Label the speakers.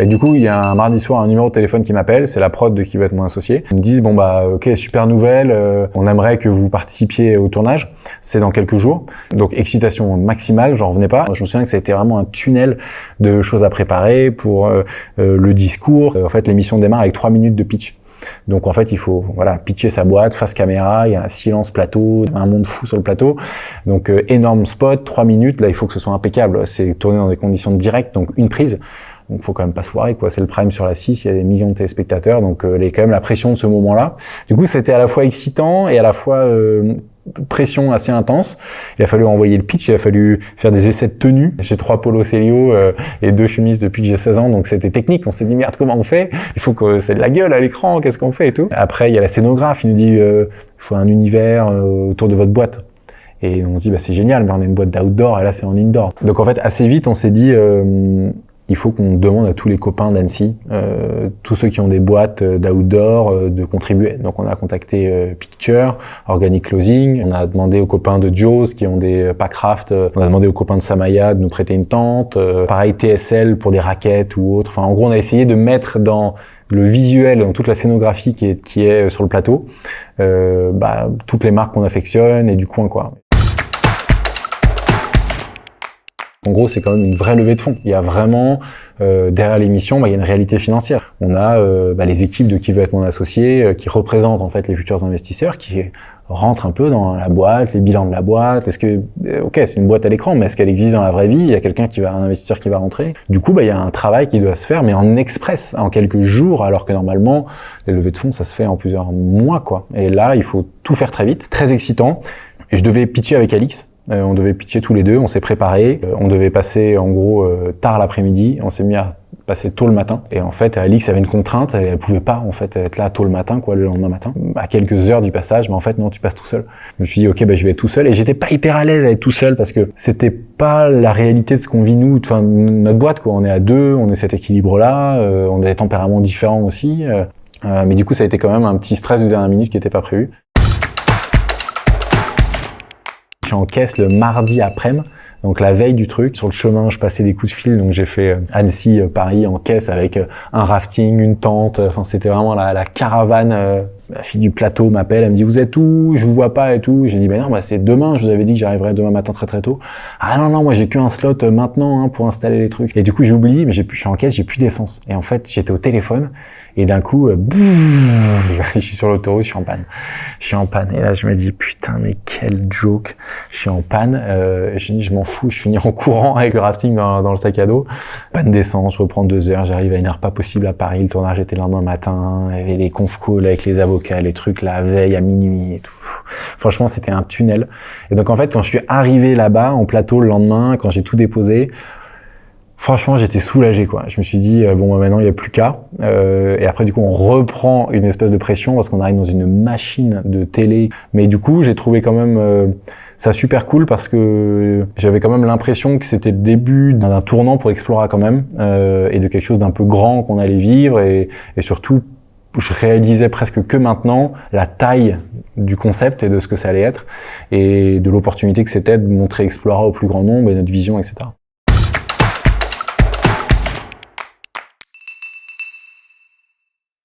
Speaker 1: Et du coup, il y a un mardi soir un numéro de téléphone qui m'appelle, c'est la prod de Qui veut être mon associé. Ils me disent bon bah ok, super nouvelle, on aimerait que vous participiez au tournage, c'est dans quelques jours. Donc excitation maximale, j'en revenais pas. Je me souviens que ça a été vraiment un tunnel de choses à préparer pour le discours. En fait, l'émission démarre avec 3 minutes de pitch. Donc en fait, il faut pitcher sa boîte face caméra, il y a un silence plateau, un monde fou sur le plateau. Donc énorme spot, 3 minutes, là il faut que ce soit impeccable. C'est tourné dans des conditions directes, donc une prise. Donc faut quand même pas se foirer, quoi. C'est le prime sur la 6, il y a des millions de téléspectateurs, donc il y a quand même la pression de ce moment-là. Du coup, c'était à la fois excitant et à la fois pression assez intense. Il a fallu envoyer le pitch, il a fallu faire des essais de tenue. J'ai 3 polos Célio et 2 chemises depuis que j'ai 16 ans, donc c'était technique. On s'est dit merde, comment on fait? Il faut que c'est de la gueule à l'écran, qu'est-ce qu'on fait et tout. Après, il y a la scénographe, il nous dit il faut un univers autour de votre boîte. Et on se dit bah c'est génial, mais on a une boîte d'outdoor et là c'est en indoor. Donc en fait, assez vite, on s'est dit il faut qu'on demande à tous les copains d'Annecy, tous ceux qui ont des boîtes d'outdoor, de contribuer. Donc on a contacté Picture, Organic Closing, on a demandé aux copains de Joe's qui ont des Packraft, on a demandé aux copains de Samaya de nous prêter une tente, pareil TSL pour des raquettes ou autre. Enfin en gros on a essayé de mettre dans le visuel, dans toute la scénographie qui est sur le plateau, toutes les marques qu'on affectionne et du coin quoi. En gros, c'est quand même une vraie levée de fonds. Il y a vraiment, derrière l'émission, il y a une réalité financière. On a les équipes de Qui veut être mon associé, qui représentent en fait les futurs investisseurs, qui rentrent un peu dans la boîte, les bilans de la boîte. Est-ce que, ok, c'est une boîte à l'écran, mais est-ce qu'elle existe dans la vraie vie? Il y a un investisseur qui va rentrer. Du coup, il y a un travail qui doit se faire, mais en express, en quelques jours, alors que normalement, les levées de fonds, ça se fait en plusieurs mois, quoi. Et là, il faut tout faire très vite. Très excitant. Et je devais pitcher avec Alix. On devait pitcher tous les deux, on s'est préparé, on devait passer en gros tard l'après-midi, on s'est mis à passer tôt le matin. Et en fait, Alix avait une contrainte, elle pouvait pas en fait être là tôt le matin, quoi, le lendemain matin, à quelques heures du passage, mais en fait non, tu passes tout seul. Je me suis dit ok, je vais être tout seul, et j'étais pas hyper à l'aise à être tout seul parce que c'était pas la réalité de ce qu'on vit nous, enfin notre boîte quoi. On est à deux, on est cet équilibre-là, on a des tempéraments différents aussi, mais du coup ça a été quand même un petit stress de dernière minute qui était pas prévu. Je suis en caisse le mardi après-midi, donc la veille du truc. Sur le chemin, je passais des coups de fil, donc j'ai fait Annecy, Paris en caisse avec un rafting, une tente. Enfin, c'était vraiment la caravane. La fille du plateau m'appelle, elle me dit vous êtes où? Je vous vois pas et tout. J'ai dit non, c'est demain. Je vous avais dit que j'arriverais demain matin très très tôt. Ah non, moi j'ai qu'un slot maintenant pour installer les trucs. Et du coup j'oublie, mais je suis en caisse, j'ai plus d'essence. Et en fait j'étais au téléphone et d'un coup, je suis sur l'autoroute, je suis en panne. Et là je me dis putain mais quel joke. Je suis en panne. Je dis je m'en fous, je finis en courant avec le rafting dans le sac à dos. Panne d'essence, je reprends 2 heures, j'arrive à une heure pas possible à Paris. Le tournage était le lendemain matin. Il y avait les conf calls avec les avocats, les trucs la veille à minuit et tout. Franchement, c'était un tunnel. Et donc en fait, quand je suis arrivé là-bas en plateau le lendemain, quand j'ai tout déposé, franchement, j'étais soulagé quoi. Je me suis dit maintenant il y a plus qu'à. Et après du coup, on reprend une espèce de pression parce qu'on arrive dans une machine de télé. Mais du coup, j'ai trouvé quand même ça super cool parce que j'avais quand même l'impression que c'était le début d'un tournant pour Explora quand même et de quelque chose d'un peu grand qu'on allait vivre et surtout je réalisais presque que maintenant la taille du concept et de ce que ça allait être et de l'opportunité que c'était de montrer Explora au plus grand nombre et notre vision, etc.